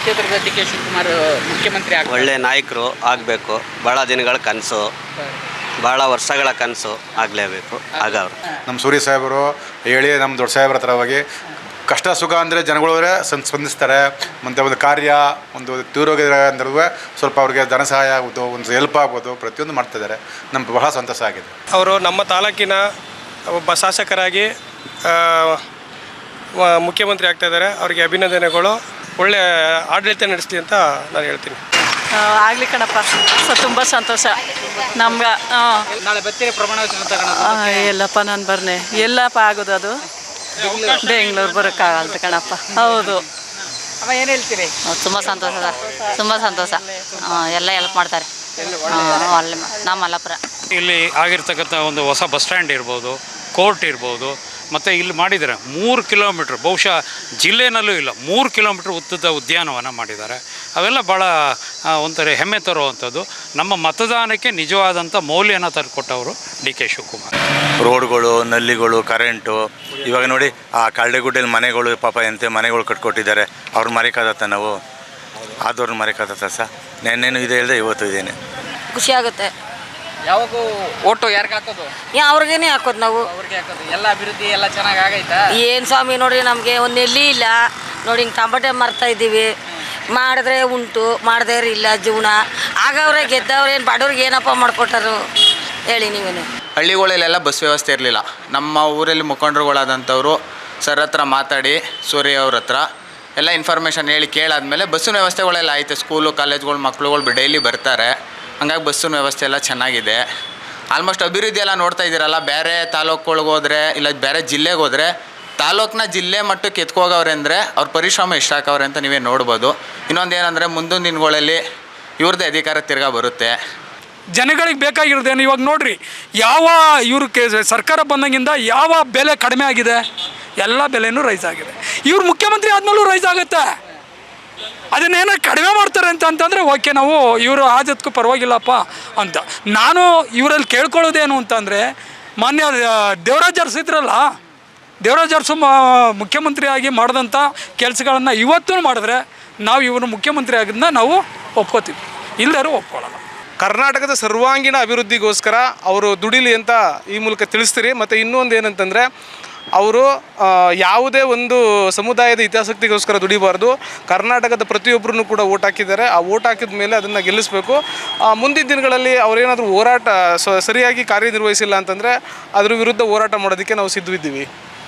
ಕ್ಷೇತ್ರದ D K Shivakumar ಮುಖ್ಯಮಂತ್ರಿ ಒಳ್ಳೆ ನಾಯಕರು ಆಗಬೇಕು. ಭಾಳ ದಿನಗಳ ಕನಸು, ಭಾಳ ವರ್ಷಗಳ ಕನಸು ಆಗಲೇಬೇಕು. ಆಗ ಅವರು ನಮ್ಮ ಸೂರ್ಯ ಸಾಹೇಬರು ಹೇಳಿ ನಮ್ಮ ದೊಡ್ಡ ಸಾಹೇಬ್ರ ಹತ್ರ ಹೋಗಿ ಕಷ್ಟ ಸುಖ ಅಂದರೆ ಜನಗಳವರೇ ಸ್ಪಂದಿಸ್ತಾರೆ. ಮತ್ತು ಒಂದು ಕಾರ್ಯ ಒಂದು ತೀರೋಗಿದ್ರೆ ಅಂದ್ರೂ ಸ್ವಲ್ಪ ಅವ್ರಿಗೆ ಧನ ಸಹಾಯ ಆಗೋದು, ಒಂದು ಹೆಲ್ಪ್ ಆಗ್ಬೋದು, ಪ್ರತಿಯೊಂದು ಮಾಡ್ತಿದ್ದಾರೆ. ನಮ್ಗೆ ಬಹಳ ಸಂತೋಷ ಆಗಿದೆ. ಅವರು ನಮ್ಮ ತಾಲೂಕಿನ ಒಬ್ಬ ಶಾಸಕರಾಗಿ ಮುಖ್ಯಮಂತ್ರಿ ಆಗ್ತಾಯಿದ್ದಾರೆ. ಅವರಿಗೆ ಅಭಿನಂದನೆಗಳು. ಒಳ್ಳೆಯ ಆಡಳಿತ ನಡೆಸಲಿ ಅಂತ ನಾನು ಹೇಳ್ತೀನಿ. ಆಗಲಿ ಕಣಪ್ಪ, ತುಂಬ ಸಂತೋಷ ನಮ್ಗೆ. ನಾಳೆ ಬರ್ತೀರಿ ಪ್ರಮಾಣ ವಚನ ತಗೊಳ್ಳೋದು? ಎಲ್ಲಪ್ಪ ನಾನು ಬರ್ನೆ, ಎಲ್ಲಪ್ಪ ಆಗೋದು ಅದು ಬೆಂಗಳೂರು ಬರೋಕ್ಕಾಗಲ್ತ ಕಣಪ್ಪ. ಹೌದು. ಅಮ್ಮ ಏನು ಹೇಳ್ತೀರಿ? ತುಂಬ ಸಂತೋಷ ಸರ್, ತುಂಬ ಸಂತೋಷ. ಎಲ್ಲ ಹೆಲ್ಪ್ ಮಾಡ್ತಾರೆ ನಮ್ಮ ಮಲ್ಲಾಪುರ. ಇಲ್ಲಿ ಆಗಿರ್ತಕ್ಕಂಥ ಒಂದು ಹೊಸ ಬಸ್ ಸ್ಟ್ಯಾಂಡ್ ಇರ್ಬೋದು, ಕೋರ್ಟ್ ಇರ್ಬೋದು, ಮತ್ತು ಇಲ್ಲಿ ಮಾಡಿದ್ದಾರೆ 3 ಕಿಲೋಮೀಟ್ರ್, ಬಹುಶಃ ಜಿಲ್ಲೆನಲ್ಲೂ ಇಲ್ಲ 3 ಕಿಲೋಮೀಟ್ರ್ ಉದ್ದದ ಉದ್ಯಾನವನ ಮಾಡಿದ್ದಾರೆ. ಅವೆಲ್ಲ ಭಾಳ ಒಂಥರ ಹೆಮ್ಮೆ ತರುವಂಥದ್ದು. ನಮ್ಮ ಮತದಾನಕ್ಕೆ ನಿಜವಾದಂಥ ಮೌಲ್ಯನ ತಂದುಕೊಟ್ಟವರು ಡಿ ಕೆ ಶಿವಕುಮಾರ್. ರೋಡ್ಗಳು, ನಲ್ಲಿಗಳು, ಕರೆಂಟು, ಇವಾಗ ನೋಡಿ ಆ ಕಳ್ಳೆಗುಡ್ಡಲ್ಲಿ ಮನೆಗಳು, ಪಾಪ ಎಂತೆ ಮನೆಗಳು ಕಟ್ಕೊಟ್ಟಿದ್ದಾರೆ. ಅವ್ರು ಮರೆಕಾದತ್ತ ನಾವು ಆದವ್ರನ್ನ ಮರೆಕಾದತ್ತ ಸರ್. ನೆನ್ನೆನೂ ಇದೆ ಹೇಳಿದೆ, ಇವತ್ತು ಇದೇನೆ. ಖುಷಿ ಆಗುತ್ತೆ. ಯಾವಾಗೂ ಓಟು ಯಾರಿಗೆ ಹಾಕೋದು? ಅವ್ರಿಗೇನೆ ಹಾಕೋದು ನಾವು. ಅವ್ರಿಗೆ ಹಾಕೋದು. ಎಲ್ಲ ಅಭಿವೃದ್ಧಿ ಎಲ್ಲ ಚೆನ್ನಾಗಿ ಆಗೈತಾ? ಏನು ಸ್ವಾಮಿ ನೋಡ್ರಿ, ನಮಗೆ ಒಂದು ನೆಲ್ಲಿ ಇಲ್ಲ ನೋಡಿ. ಹಿಂಗೆ ಟಮಾಟೆ ಮಾರ್ತಾ ಇದ್ದೀವಿ. ಮಾಡಿದ್ರೆ ಉಂಟು, ಮಾಡದೇ ಇಲ್ಲ ಜೀವನ. ಆಗವ್ರೆ ಗೆದ್ದವ್ರೆ, ಏನು ಬಡವ್ರಿಗೆ ಏನಪ್ಪ ಮಾಡಿಕೊಟ್ಟರು ಹೇಳಿ ನೀವೇನು. ಹಳ್ಳಿಗಳಲ್ಲೆಲ್ಲ ಬಸ್ ವ್ಯವಸ್ಥೆ ಇರಲಿಲ್ಲ. ನಮ್ಮ ಊರಲ್ಲಿ ಮುಖಂಡರುಗಳಾದಂಥವ್ರು ಸರ್ ಹತ್ರ ಮಾತಾಡಿ, ಸೂರ್ಯ ಅವ್ರ ಹತ್ರ ಎಲ್ಲ ಇನ್ಫಾರ್ಮೇಷನ್ ಹೇಳಿ ಕೇಳಾದ್ಮೇಲೆ ಬಸ್ಸಿನ ವ್ಯವಸ್ಥೆಗಳೆಲ್ಲ ಐತೆ. ಸ್ಕೂಲು ಕಾಲೇಜ್ಗಳು ಮಕ್ಳುಗಳು ಡೈಲಿ ಬರ್ತಾರೆ. ಹಂಗಾಗಿ ಬಸ್ಸಿನ ವ್ಯವಸ್ಥೆ ಎಲ್ಲ ಚೆನ್ನಾಗಿದೆ. ಆಲ್ಮೋಸ್ಟ್ ಅಭಿವೃದ್ಧಿ ಎಲ್ಲ ನೋಡ್ತಾ ಇದ್ದೀರಲ್ಲ. ಬೇರೆ ತಾಲೂಕುಗಳಿಗೆ ಹೋದರೆ ಇಲ್ಲ ಬೇರೆ ಜಿಲ್ಲೆಗೆ ಹೋದರೆ ತಾಲೂಕಿನ ಜಿಲ್ಲೆ ಮಟ್ಟಕ್ಕೆ ಎತ್ಕೋಗವ್ರೆ ಅಂದರೆ ಅವ್ರ ಪರಿಶ್ರಮ ಎಷ್ಟು ಹಾಕವ್ರೆ ಅಂತ ನೀವೇ ನೋಡ್ಬೋದು. ಇನ್ನೊಂದು ಏನಂದರೆ ಮುಂದಿನ ದಿನಗಳಲ್ಲಿ ಇವ್ರದ್ದೇ ಅಧಿಕಾರ ತಿರ್ಗಾ ಬರುತ್ತೆ. ಜನಗಳಿಗೆ ಬೇಕಾಗಿರೋದೇನು ಇವಾಗ ನೋಡ್ರಿ, ಯಾವ ಸರ್ಕಾರ ಬಂದಾಗಿಂದ ಯಾವ ಬೆಲೆ ಕಡಿಮೆ ಆಗಿದೆ? ಎಲ್ಲ ಬೆಲೆನೂ ರೈಸ್ ಆಗಿದೆ. ಇವ್ರು ಮುಖ್ಯಮಂತ್ರಿ ಆದ್ಮೇಲೂ ರೈಸ್ ಆಗುತ್ತೆ. ಅದನ್ನೇನೋ ಕಡಿಮೆ ಮಾಡ್ತಾರೆ ಅಂತಂದರೆ ಓಕೆ, ನಾವು ಇವರು ಆದದಕ್ಕೂ ಪರವಾಗಿಲ್ಲಪ್ಪ ಅಂತ. ನಾನು ಇವರಲ್ಲಿ ಕೇಳ್ಕೊಳ್ಳೋದೇನು ಅಂತಂದರೆ, ಮಾನ್ಯ ದೇವರಾಜ್ ಅರಸು ಇದ್ರಲ್ಲ, ದೇವರಾಜ್ ಅರಸು ಮುಖ್ಯಮಂತ್ರಿಯಾಗಿ ಮಾಡಿದಂಥ ಕೆಲಸಗಳನ್ನು ಇವತ್ತೂ ಮಾಡಿದ್ರೆ ನಾವು ಇವರು ಮುಖ್ಯಮಂತ್ರಿ ಆಗಿದ್ದನ್ನ ನಾವು ಒಪ್ಕೋತೀವಿ, ಇಲ್ಲರೂ ಒಪ್ಕೊಳ್ಳೋಲ್ಲ. ಕರ್ನಾಟಕದ ಸರ್ವಾಂಗೀಣ ಅಭಿವೃದ್ಧಿಗೋಸ್ಕರ ಅವರು ದುಡಿಲಿ ಅಂತ ಈ ಮೂಲಕ ತಿಳಿಸ್ತೀರಿ. ಮತ್ತು ಇನ್ನೊಂದು ಏನಂತಂದರೆ, ಅವರು ಯಾವುದೇ ಒಂದು ಸಮುದಾಯದ ಹಿತಾಸಕ್ತಿಗೋಸ್ಕರ ದುಡಿಬಾರ್ದು. ಕರ್ನಾಟಕದ ಪ್ರತಿಯೊಬ್ಬರೂ ಕೂಡ ಓಟ್ ಹಾಕಿದ್ದಾರೆ. ಆ ಓಟ್ ಹಾಕಿದ ಮೇಲೆ ಅದನ್ನು ಗೆಲ್ಲಿಸಬೇಕು. ಮುಂದಿನ ದಿನಗಳಲ್ಲಿ ಅವರೇನಾದರೂ ಹೋರಾಟ ಸರಿಯಾಗಿ ಕಾರ್ಯನಿರ್ವಹಿಸಿಲ್ಲ ಅಂತಂದರೆ ಅದ್ರ ವಿರುದ್ಧ ಹೋರಾಟ ಮಾಡೋದಕ್ಕೆ ನಾವು ಸಿದ್ಧವಿದ್ದೀವಿ.